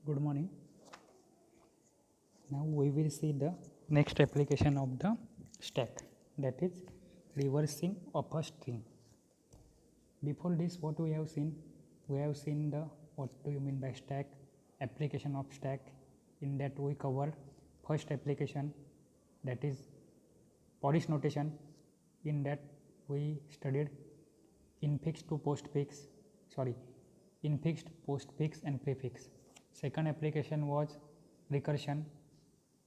Good morning. Now we will see the next application of the stack, that is reversing of a string. Before this, what we have seen? We have seen the what do you mean by stack, application of stack. In that we cover first application, that is Polish notation. In that we studied infix to postfix, infixed, postfix and prefix. Second application was recursion,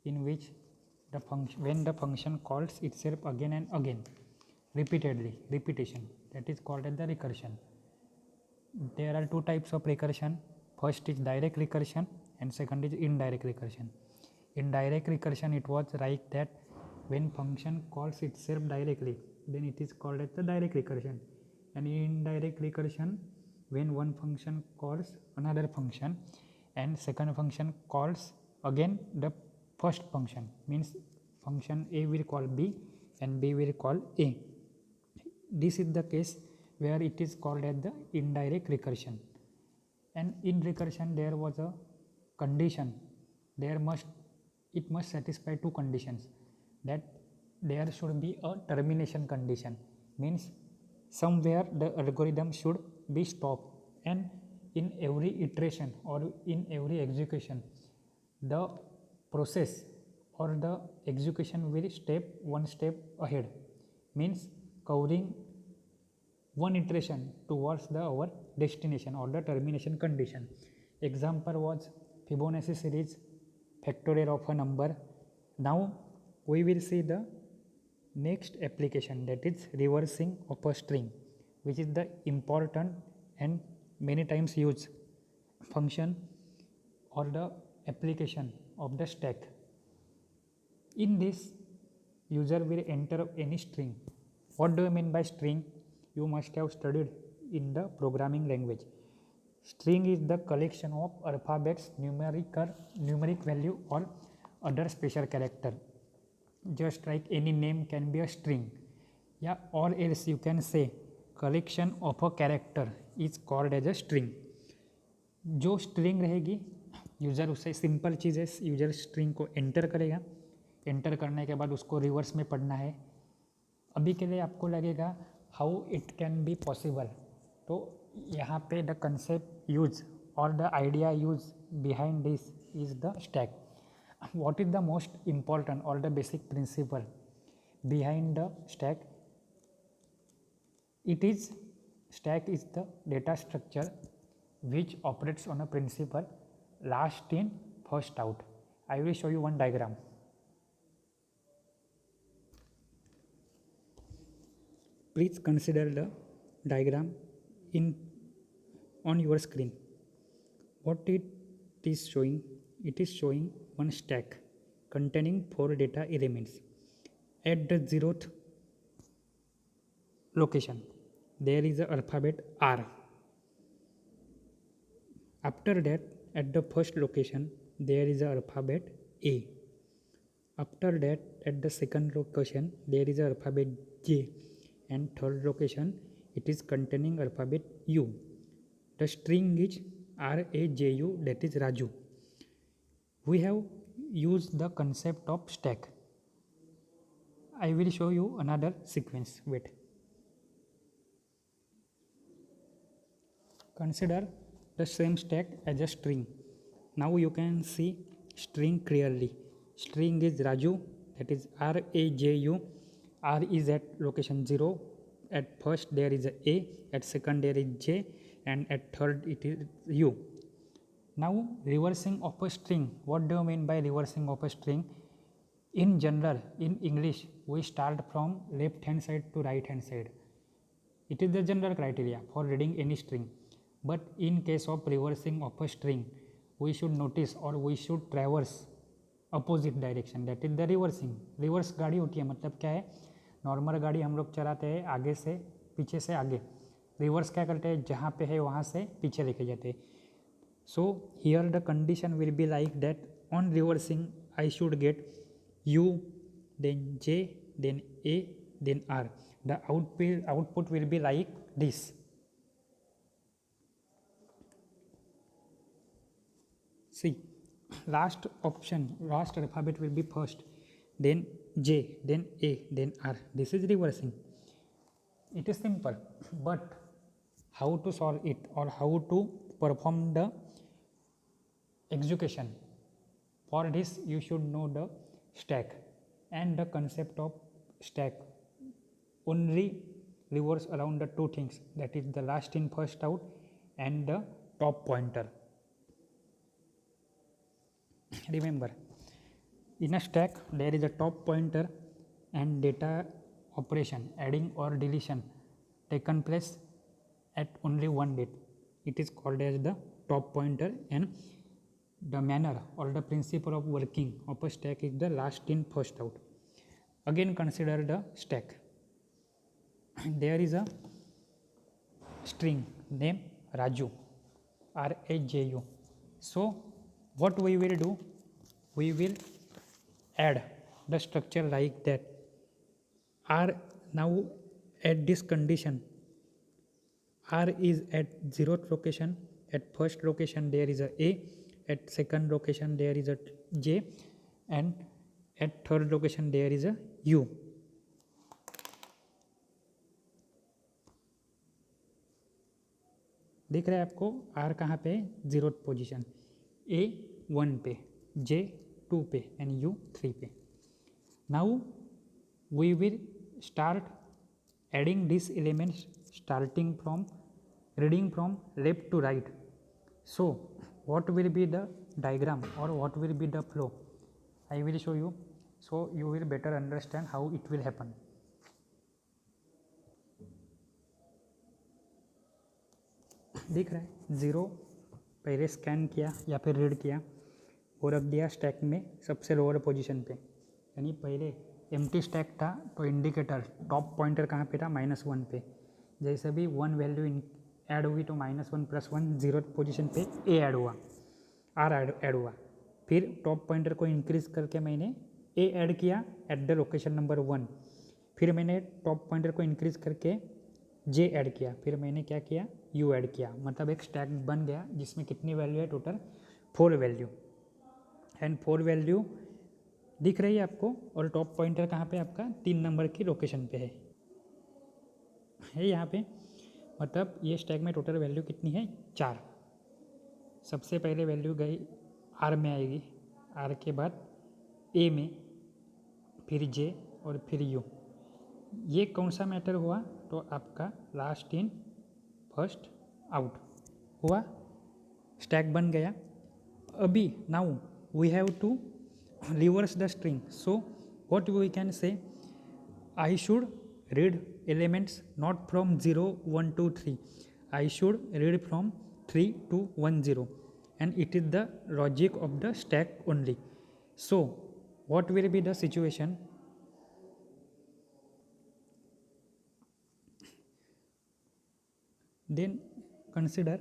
in which when the function calls itself again and again repeatedly, repetition, that is called as the recursion. There are two types of recursion. First is direct recursion and second is indirect recursion. In direct recursion, it was like that when function calls itself directly, then it is called as the direct recursion. And in indirect recursion, when one function calls another function and second function calls again the first function, means function A will call B and B will call A. This is the case where it is called as the indirect recursion. And in recursion there was a condition. It must satisfy two conditions, that there should be a termination condition, means somewhere the algorithm should be stopped, and in every iteration or in every execution the process or the execution will step one step ahead, means covering one iteration towards our destination or the termination condition. Example was Fibonacci series, factorial of a number. Now we will see the next application, that is reversing of a string, which is the important and many times used function or the application of the stack. In this, user will enter any string. What do you mean by string? You must have studied in the programming language. String is the collection of alphabets, numeric value or other special character. Just like any name can be a string, yeah, or else you can say collection of a character is called as a string. जो string रहेगी, user उसे simple चीज़ है, user string को enter करेगा, enter करने के बाद उसको रिवर्स में पढ़ना है. अभी के लिए आपको लगेगा how it can be possible, तो यहाँ पे द कंसेप्ट यूज और the idea use behind this is the stack. What is the most important or the basic principle behind the stack? Stack is the data structure which operates on a principle last in first out. I will show you one diagram. Please consider the diagram on your screen. What it is showing? It is showing one stack containing 4 data elements. At the 0th location, there is a alphabet R. After that, at the first location, there is a alphabet A. After that, at the second location, there is a alphabet J. And third location, it is containing alphabet U. The string is RAJU, that is Raju. We have used the concept of stack. I will show you another sequence. Wait. Consider the same stack as a string. Now you can see string clearly. String is Raju, that is RAJU. R is at location 0. At first there is A, at second there is J, and at third it is U. Now reversing of a string. What do you mean by reversing of a string? In general, in English, we start from left hand side to right hand side. It is the general criteria for reading any string. But in case of reversing of a string, we should notice or we should traverse opposite direction, that is the reversing. Reverse गाड़ी होती है, मतलब क्या है, normal गाड़ी हम लोग चलाते हैं आगे से पीछे से आगे, रिवर्स क्या करते हैं, जहाँ पे है वहाँ से पीछे लेके जाते हैं. So here the condition will be like that. On reversing, I should get U, then J, then A, then R. The output will be like this. see, last option, last alphabet will be first, then J, then A, then R. This is reversing. It is simple, but how to solve it or how to perform the execution? For this you should know the stack, and the concept of stack only revolves around the two things, that is the last in first out and the top pointer. Remember, in a stack there is a top pointer and data operation adding or deletion taken place at only one date. It is called as the top pointer, and the manner or the principle of working of a stack is the last in first out. Again consider the stack. There is a string named Raju, R-A-J-U. So what we will do, we will add the structure like that. R now at this condition, R is at 0th location, at first location there is a, at second location there is a J, and at third location there is a U. दिख रहा है आपको R कहाँ पे, 0th position, A 1 पे, J 2 पे and U 3 पे. Now we will start adding these elements starting from reading from left to right. So what will be the diagram or what will be the flow? I will show you, so you will better understand how it will happen. दिख रहा है, 0 पहले scan किया या फिर read किया और रख दिया स्टैक में सबसे लोअर पोजीशन पे, यानी पहले एम्प्टी स्टैक था तो इंडिकेटर टॉप पॉइंटर कहाँ पे था, -1 पे. जैसे भी 1 वैल्यू ऐड हुई तो -1 + 1 0th पोजीशन पे ए ऐड हुआ, आर ऐड हुआ. फिर टॉप पॉइंटर को इंक्रीज करके मैंने ए ऐड किया एट द लोकेशन नंबर 1. फिर मैंने टॉप पॉइंटर को इंक्रीज करके जे ऐड किया. फिर मैंने क्या किया, यू ऐड किया. मतलब एक स्टैक बन गया जिसमें कितनी वैल्यू है, टोटल 4 वैल्यू. एंड 4 वैल्यू दिख रही है आपको, और टॉप पॉइंटर कहाँ पे आपका 3 नंबर की लोकेशन पे है यहाँ पे. मतलब ये स्टैक में टोटल वैल्यू कितनी है, 4. सबसे पहले वैल्यू गई आर में आएगी, आर के बाद ए में, फिर जे और फिर यू. ये कौन सा मैटर हुआ, तो आपका लास्ट इन फर्स्ट आउट हुआ, स्टैक बन गया. अभी now we have to reverse the string. So what we can say, I should read elements not from 0 1 2 3, I should read from 3 to 1 0, and it is the logic of the stack only. So what will be the situation, then consider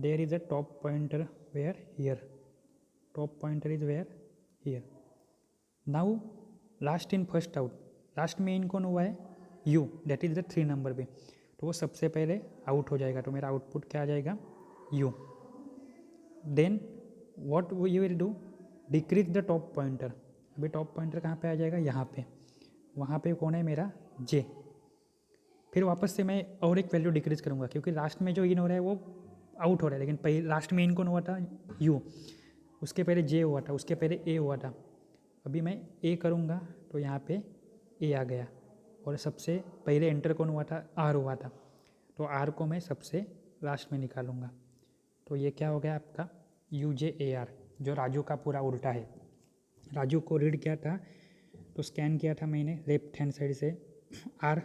there is a top pointer where here, top pointer is where here. Now last in first out, last में इन कौन हुआ है, you, that is the 3 number पे, तो वो सबसे पहले out हो जाएगा. तो मेरा आउटपुट क्या आ जाएगा, U. Then what we will do, decrease the top pointer. अभी टॉप पॉइंटर कहाँ पे आ जाएगा, यहाँ पे. वहाँ पे कौन है मेरा, जे. फिर वापस से मैं और एक वैल्यू डिक्रीज करूँगा, क्योंकि लास्ट में जो इन हो रहा है वो आउट हो रहा है, लेकिन पहले लास्ट में इन कौन हुआ था, यू. उसके पहले जे हुआ था, उसके पहले ए हुआ था. अभी मैं ए करूँगा तो यहाँ पे ए आ गया, और सबसे पहले एंटर कौन हुआ था, आर हुआ था, तो आर को मैं सबसे लास्ट में निकालूंगा. तो ये क्या हो गया आपका, यू जे ए आर, जो राजू का पूरा उल्टा है. राजू को रीड किया था तो स्कैन किया था मैंने लेफ्ट हैंड साइड से, आर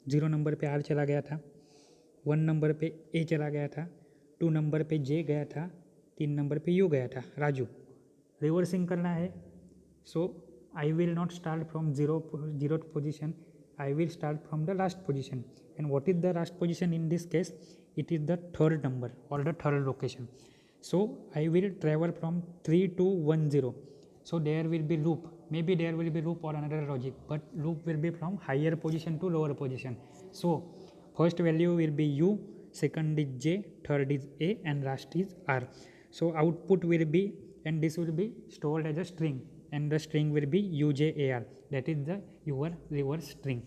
0 नंबर पे आर चला गया था, 1 नंबर पे ए चला गया था, 2 नंबर पे जे गया था, 3 नंबर पे यू गया था, राजू. रिवर्सिंग करना है. So I will not start from 0th position, I will start from the last position. And what is the last position in this case, it is the 3rd number or the 3rd location. So I will travel from 3 to 1 0. So there will be loop, maybe there will be loop or another logic, but loop will be from higher position to lower position. So first value will be U, second is J, third is A, and last is R. So output will be and this will be stored as a string, and the string will be UJAR, that is the your reverse string.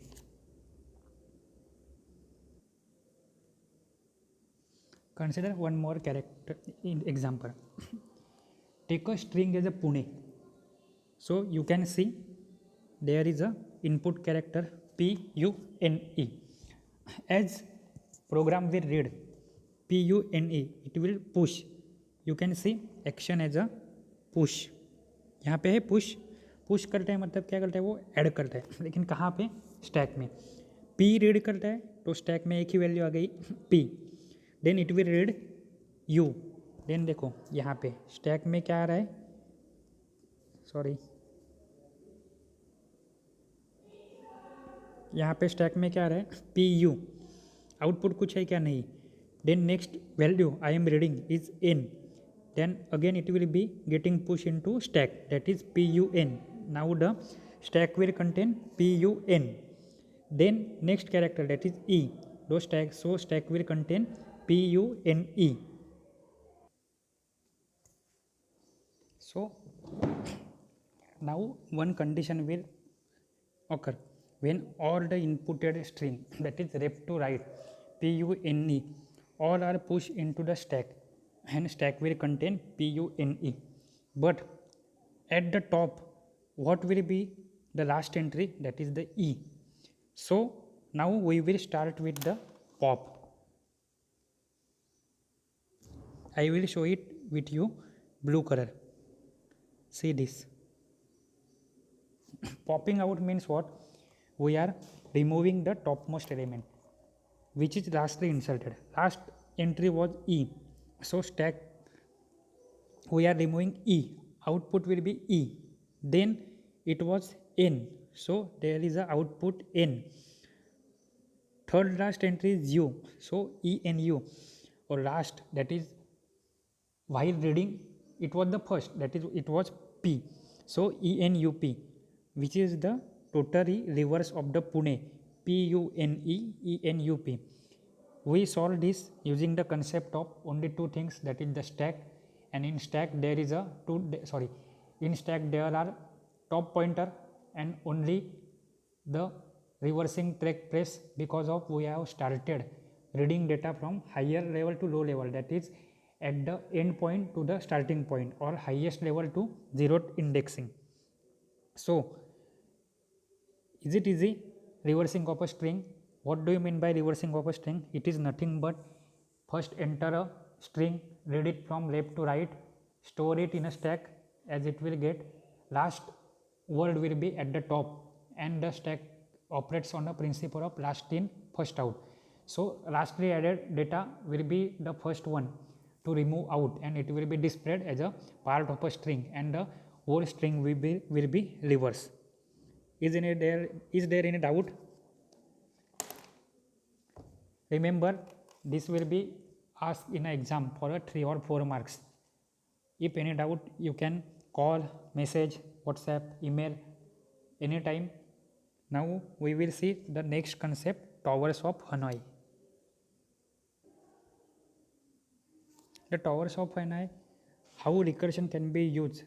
Consider one more character in example. Take a string as a Pune. So you can see there is a input character PUNE. As program will read PUNE, it will push. You can see action as a push. यहाँ पे है push. Push करता है मतलब क्या करता है, वो ऐड करता है, लेकिन कहाँ पे, स्टैक में. पी रीड करता है तो स्टैक में एक ही वैल्यू आ गई P. Then it will read U. Then देखो यहाँ पे स्टैक में क्या आ रहा है, सॉरी, यहाँ पे स्टैक में क्या आ रहा है पी यू. आउटपुट कुछ है क्या, नहीं. Then next value I am reading is N. then again it will be getting pushed into stack, that is PUN. Now the stack will contain PUN. Then next character, that is E. So stack will contain PUNE. So now one condition will occur when all the inputted string, that is left to right, PUNE, all are pushed into the stack, and stack will contain PUNE. But at the top, what will be the last entry, that is the E. So now we will start with the pop. I will show it with you blue color. See this. Popping out means what? We are removing the topmost element which is lastly inserted. Last entry was E. So stack, we are removing E. Output will be E. Then it was N. So there is a output N. Third last entry is U. So ENU. Or last, that is while reading it was the first, that is it was P. So ENUP, which is the totally reverse of the Pune, PUNE. We solve this using the concept of only two things, that is the stack, and in stack there is a in stack there are top pointer and only the reversing track press, because of we have started reading data from higher level to low level, that is at the end point to the starting point, or highest level to zeroth indexing. So is it easy reversing of a string? What do you mean by reversing of a string? It is nothing but first enter a string, read it from left to right, store it in a stack as it will get. Last word will be at the top, and the stack operates on the principle of last in first out. So lastly added data will be the first one to remove out, and it will be displayed as a part of a string, and the whole string will be reverse. Is there any doubt? Remember, this will be asked in an exam for 3 or 4 marks. If any doubt, you can call, message, WhatsApp, email anytime. Now we will see the next concept, towers of Hanoi. The towers of Hanoi, how recursion can be used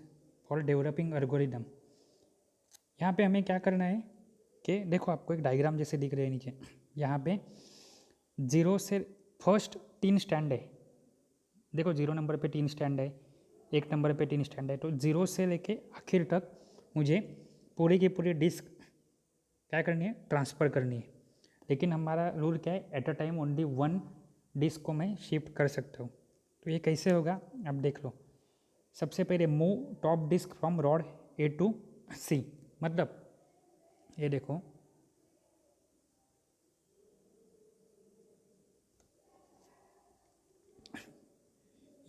for developing algorithm. यहाँ पे हमें क्या करना है कि देखो आपको एक डायग्राम जैसे दिख रहे हैं नीचे, यहाँ पे 0 से फर्स्ट 3 स्टैंड है. देखो 0 नंबर पे 3 स्टैंड है, 1 नंबर पे 3 स्टैंड है. तो 0 से लेके आखिर तक मुझे पूरी की पूरी डिस्क क्या करनी है, ट्रांसफ़र करनी है. लेकिन हमारा रूल क्या है, at a time only 1 disk को मैं शिफ्ट कर सकता हूँ. तो ये कैसे होगा, आप देख लो. सबसे पहले move top disk from rod A to C. मतलब ये देखो,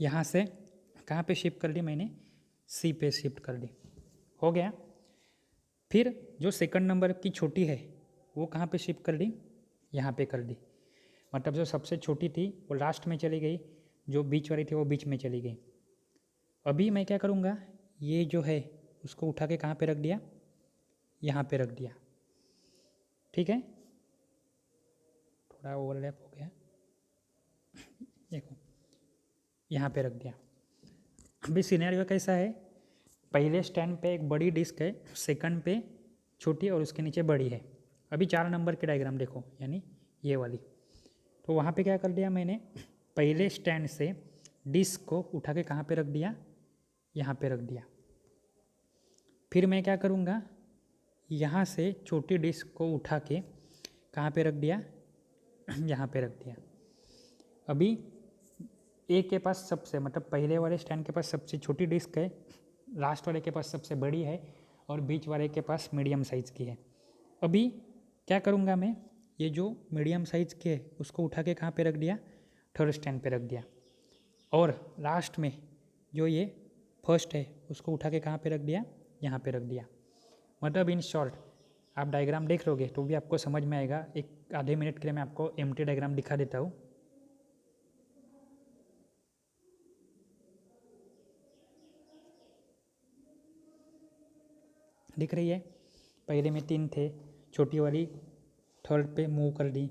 यहाँ से कहाँ पे शिफ्ट कर दी मैंने, सी पे शिफ्ट कर दी. हो गया. फिर जो सेकंड नंबर की छोटी है वो कहाँ पे शिफ्ट कर दी, यहाँ पे कर दी. मतलब जो सबसे छोटी थी वो लास्ट में चली गई, जो बीच वाली थी वो बीच में चली गई. अभी मैं क्या करूँगा, ये जो है उसको उठा के कहाँ पे रख दिया, यहाँ पे रख दिया. ठीक है, थोड़ा ओवरलैप हो गया, देखो यहाँ पे रख दिया. अभी सिनेरियो कैसा है, पहले स्टैंड पे एक बड़ी डिस्क है, सेकंड पे छोटी और उसके नीचे बड़ी है। अभी 4 नंबर की डायग्राम देखो, यानी ये वाली। तो वहाँ पे क्या कर दिया मैंने, पहले स्टैंड से डिस्क को उठा के कहाँ पे रख दिया, यहाँ पे रख दिया। फिर मैं क्या करूँगा, यहाँ से छोटी डिस्क को उठा के कहाँ पे रख दिया, यहाँ पे रख दिया। अभी ए के पास सबसे, मतलब पहले वाले स्टैंड के पास सबसे छोटी डिस्क है, लास्ट वाले के पास सबसे बड़ी है, और बीच वाले के पास मीडियम साइज़ की है। अभी क्या करूँगा मैं, ये जो मीडियम साइज़ के है उसको उठा के कहाँ पे रख दिया, थर्ड स्टैंड पे रख दिया। और लास्ट में जो ये फर्स्ट है उसको उठा के कहाँ पे रख दिया, यहाँ पे रख दिया। मतलब इन शॉर्ट आप डायग्राम देख लोगे तो भी आपको समझ में आएगा। एक आधे मिनट के लिए मैं आपको एम्प्टी डायग्राम दिखा देता हूँ। दिख रही है, पहले में 3 थे, छोटी वाली थर्ड पे मूव कर दी,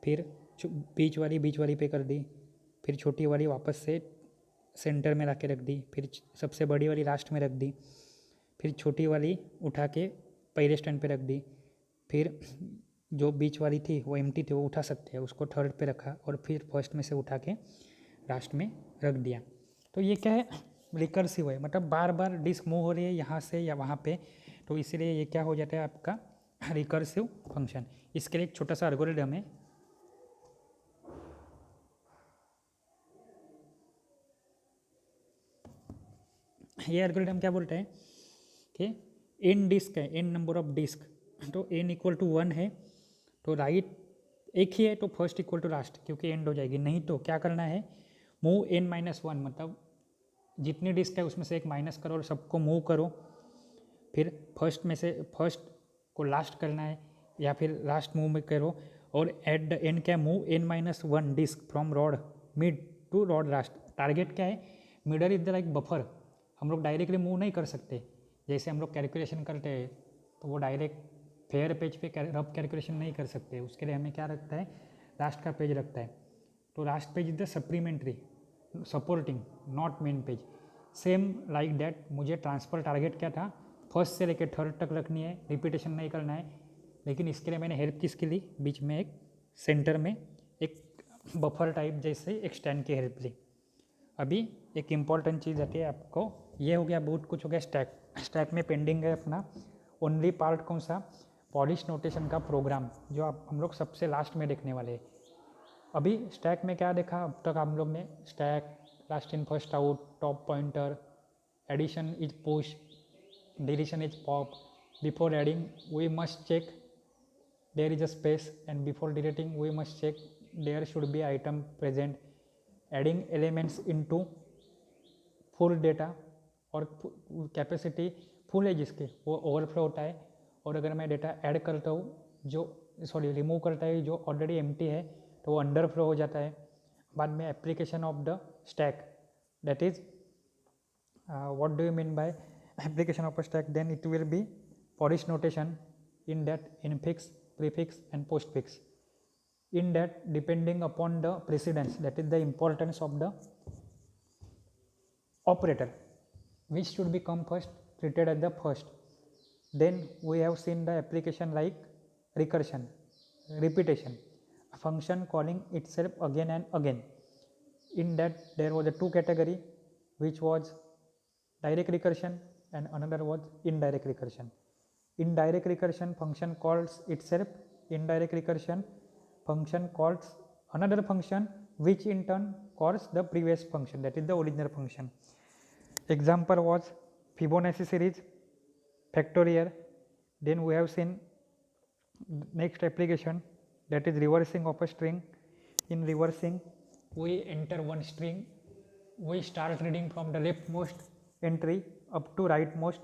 फिर बीच वाली पे कर दी, फिर छोटी वाली वापस से सेंटर में ला के रख दी, फिर सबसे बड़ी वाली लास्ट में रख दी, फिर छोटी वाली उठा के पहले स्टैंड पे रख दी, फिर जो बीच वाली थी वो एम्प्टी थी वो उठा सकते हैं, उसको थर्ड पे रखा, और फिर फर्स्ट में से उठा के लास्ट में रख दिया। तो ये क्या है, रिकर्सिव है, मतलब बार बार डिस्क मूव हो रही है यहाँ से या वहाँ पे, तो इसीलिए ये क्या हो जाता है आपका रिकर्सिव फंक्शन। इसके लिए एक छोटा सा एल्गोरिथम है, ये एल्गोरिथम क्या बोलता है कि एन डिस्क है, एन नंबर ऑफ डिस्क, तो एन इक्वल टू 1 है, तो राइट एक ही है तो फर्स्ट इक्वल टू लास्ट, क्योंकि एंड हो जाएगी। नहीं तो क्या करना है, मूव n-1, मतलब जितनी डिस्क है उसमें से एक माइनस करो और सबको मूव करो, फिर फर्स्ट में से फर्स्ट को लास्ट करना है, या फिर लास्ट मूव में करो, और एट द एंड क्या, move n-1 disk from rod mid to rod last. Target क्या है, middle is the like buffer, हम लोग डायरेक्टली मूव नहीं कर सकते। जैसे हम लोग कैलकुलेशन करते हैं तो वो डायरेक्ट फेयर पेज पे रफ कैलकुलेशन नहीं कर सकते, उसके लिए हमें क्या रखता है, लास्ट का पेज रखता है। तो last page is the supplementary supporting, not main page. Same like that मुझे ट्रांसफर टारगेट क्या था, फर्स्ट से लेकर थर्ड तक रखनी है, रिपीटेशन नहीं करना है। लेकिन इसके लिए मैंने हेल्प किसके ली, बीच में एक सेंटर में एक बफर टाइप जैसे एक स्टैंड की हेल्प ली। अभी एक इम्पॉर्टेंट चीज़ आती है आपको, ये हो गया बहुत कुछ हो गया स्टैक। स्टैक में पेंडिंग है अपना ओनली पार्ट कौन सा, पॉलिश नोटेशन का प्रोग्राम, जो आप हम लोग सबसे लास्ट में देखने वाले हैं। अभी स्टैक में क्या देखा अब तक हम लोग ने, stack, last in first out, top pointer, addition is push, deletion is pop, before adding we must check there is a space, and before deleting we must check there should be item present, adding elements into full data, और capacity full है जिसके वो overflow होता है, और अगर मैं data add करता हूँ जो रिमूव करता है जो ऑलरेडी एम्प्टी है तो वो अंडरफ्लो हो जाता है। बाद में application of the stack, that is what do you mean by application of a stack, then it will be Polish notation in that infix, prefix and postfix, in that depending upon the precedence, that is the importance of the operator, which should be come first, treated as the first. Then we have seen the application like recursion, repetition, a function calling itself again and again. In that there was a two category, which was direct recursion and another was indirect recursion. Indirect recursion function calls itself, indirect recursion function calls another function which in turn calls the previous function, that is the original function. Example was Fibonacci series, factorial. Then we have seen next application, that is reversing of a string. In reversing we enter one string, we start reading from the leftmost entry up to rightmost,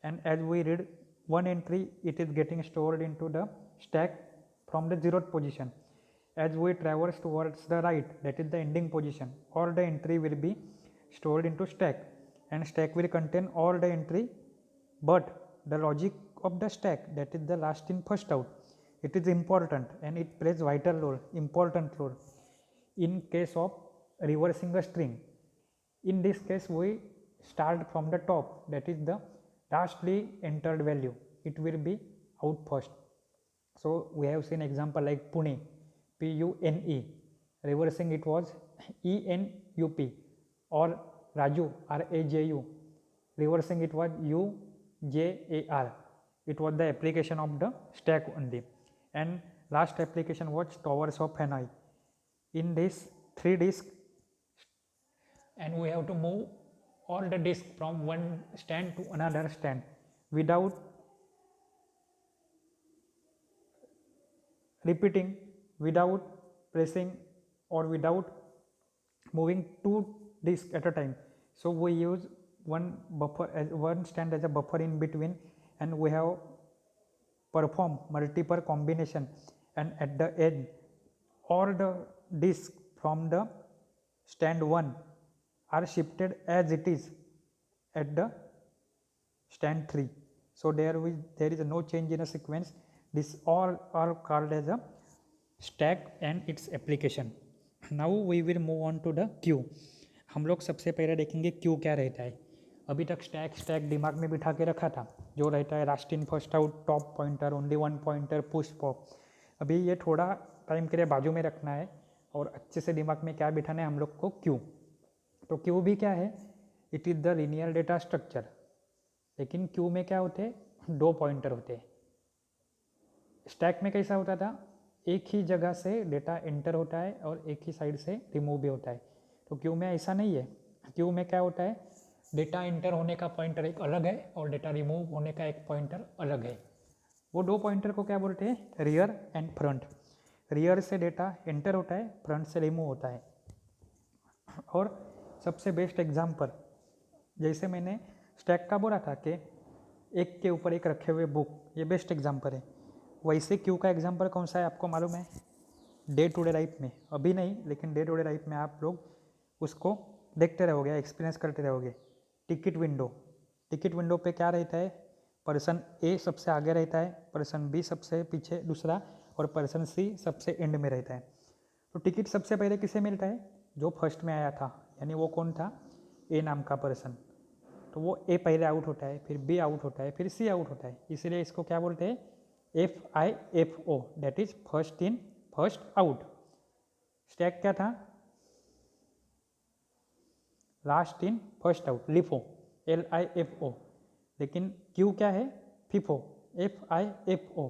and as we read one entry it is getting stored into the stack from the 0th position. As we traverse towards the right, that is the ending position, all the entry will be stored into stack, and stack will contain all the entry, but the logic of the stack, that is the last in first out, it is important and it plays vital role, important role in case of reversing a string. In this case we start from the top, that is the lastly entered value, it will be out first. So we have seen example like Pune, Pune, reversing it was ENUP, or Raju, RAJU, reversing it was UJAR. It was the application of the stack only. And last application was towers of Hanoi. In this 3 disk, and we have to move all the disk from one stand to another stand without repeating, without pressing, or without moving 2 disks at a time. So we use one buffer as one stand as a buffer in between, and we have perform multiple combination, and at the end all the disks from the stand 1 are shifted as it is at the stand 3. So there is no change in a sequence. This all are called as a stack and its application. Now we will move on to the queue. हम लोग सबसे पहले देखेंगे Q क्या रहता है. अभी तक स्टैक दिमाग में बिठा के रखा था, जो रहता है last in first out, top pointer, only one pointer, push pop. अभी ये थोड़ा टाइम के लिए बाजू में रखना है और अच्छे से दिमाग में क्या बिठाना है हम लोग को, क्यू. तो क्यू भी क्या है, it is the linear data structure. लेकिन क्यू में क्या होते हैं, 2 पॉइंटर होते हैं. स्टैक में कैसा होता था, एक ही जगह से डेटा एंटर होता है और एक ही साइड से रिमूव भी होता है. तो क्यू में ऐसा नहीं है. क्यू में क्या होता है, डेटा एंटर होने का पॉइंटर एक अलग है और डेटा रिमूव होने का एक पॉइंटर अलग है. वो 2 पॉइंटर को क्या बोलते हैं, रियर एंड फ्रंट. रियर से डेटा एंटर होता है, फ्रंट से रिमूव होता है. और सबसे बेस्ट एग्जांपल, जैसे मैंने स्टैक का बोला था कि एक के ऊपर एक रखे हुए बुक, ये बेस्ट एग्जांपल है. वैसे क्यू का एग्जांपल कौन सा है आपको मालूम है, डे टू डे लाइफ में, अभी नहीं लेकिन डे टू डे लाइफ में आप लोग उसको देखते रहोगे, एक्सपीरियंस करते रहोगे. Ticket window. टिकट विंडो पे क्या रहता है, पर्सन ए सबसे आगे रहता है, पर्सन बी सबसे पीछे दूसरा, और पर्सन सी सबसे एंड में रहता है. तो टिकट सबसे पहले किसे मिलता है, जो फर्स्ट में आया था, यानी वो कौन था, ए नाम का पर्सन. तो वो ए पहले आउट होता है, फिर बी आउट होता है, फिर सी आउट होता है. इसलिए इसको क्या बोलते हैं, FIFO, that is first in first out. Stack क्या था, last in first out, LIFO, LIFO. लेकिन क्यू क्या है, FIFO, FIFO.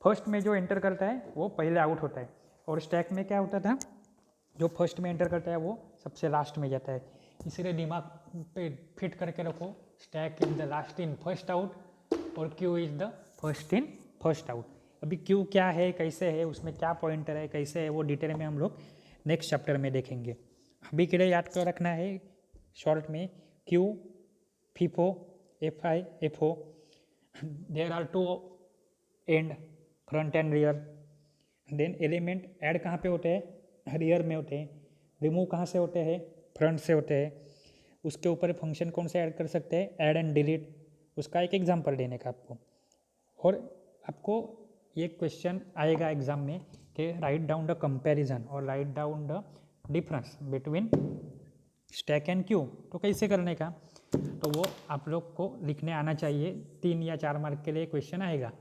फर्स्ट में जो एंटर करता है वो पहले आउट होता है. और स्टैक में क्या होता था, जो फर्स्ट में एंटर करता है वो सबसे लास्ट में जाता है. इसलिए दिमाग पे फिट करके रखो, stack is the last in first out और queue is the first in first out. अभी क्यू क्या है, कैसे है, उसमें क्या पॉइंटर है, कैसे है, वो डिटेल में हम लोग नेक्स्ट चैप्टर में देखेंगे. अभी के लिए याद कर रखना है शॉर्ट में, queue, FIFO, FIFO. There are 2 end, front end rear. Then element add कहाँ पे होते हैं, रियर में होते हैं. रिमूव कहाँ से होते हैं, फ्रंट से होते हैं. उसके ऊपर फंक्शन कौन से ऐड कर सकते हैं, ऐड एंड डिलीट. उसका एक एग्जांपल देने का आपको. और आपको ये क्वेश्चन आएगा एग्जाम में कि राइट डाउन द कंपैरिजन और write down the difference between stack and Q. तो कैसे करने का, तो वो आप लोग को लिखने आना चाहिए. 3 या 4 मार्क के लिए क्वेश्चन आएगा,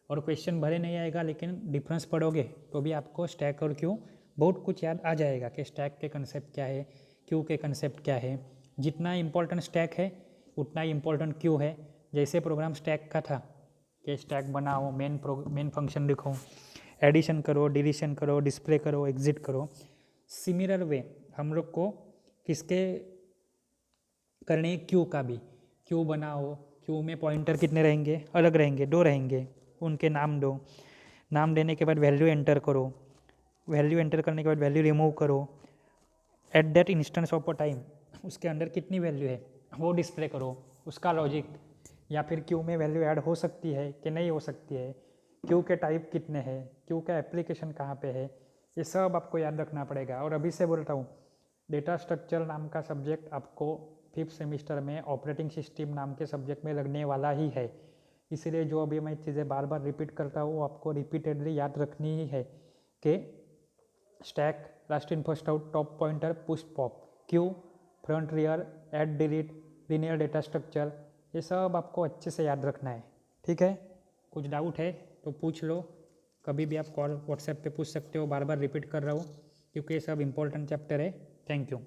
और क्वेश्चन भले नहीं आएगा लेकिन डिफरेंस पढ़ोगे तो भी आपको स्टैक और क्यू बहुत कुछ याद आ जाएगा कि स्टैक के कंसेप्ट क्या है, क्यू के कंसेप्ट क्या है. जितना इम्पोर्टेंट स्टैक है उतना ही इम्पोर्टेंट क्यू है. जैसे प्रोग्राम स्टैक का था कि स्टैक बनाओ, मेन फंक्शन लिखो, एडिशन करो, डिलीशन करो, डिस्प्ले करो, एग्जिट करो. सिमिलर वे हम लोग को किसके करने, क्यू का भी. क्यू बनाओ, क्यू में पॉइंटर कितने रहेंगे, अलग रहेंगे, 2 रहेंगे, उनके नाम दो. नाम देने के बाद वैल्यू एंटर करो, वैल्यू एंटर करने के बाद वैल्यू रिमूव करो. At that instance of a time उसके अंदर कितनी वैल्यू है वो डिस्प्ले करो, उसका लॉजिक. या फिर क्यू में वैल्यू ऐड हो सकती है कि नहीं हो सकती है, क्यू के टाइप कितने हैं, क्यू का एप्लीकेशन कहाँ पे है, ये सब आपको याद रखना पड़ेगा. और अभी से बोलता हूँ, डेटा स्ट्रक्चर नाम का सब्जेक्ट आपको 5th सेमिस्टर में ऑपरेटिंग सिस्टम नाम के सब्जेक्ट में लगने वाला ही है. इसलिए जो अभी मैं चीज़ें बार बार रिपीट करता हूँ वो आपको रिपीटेडली याद रखनी ही है कि stack, last in first out, top pointer, push pop, Q, front rear, add delete, linear data structure, ये सब आपको अच्छे से याद रखना है। ठीक है, कुछ डाउट है तो पूछ लो, कभी भी आप कॉल व्हाट्सएप पे पूछ सकते हो। बार बार रिपीट कर रहा हूँ क्योंकि ये सब इंपॉर्टेंट चैप्टर है। Thank you.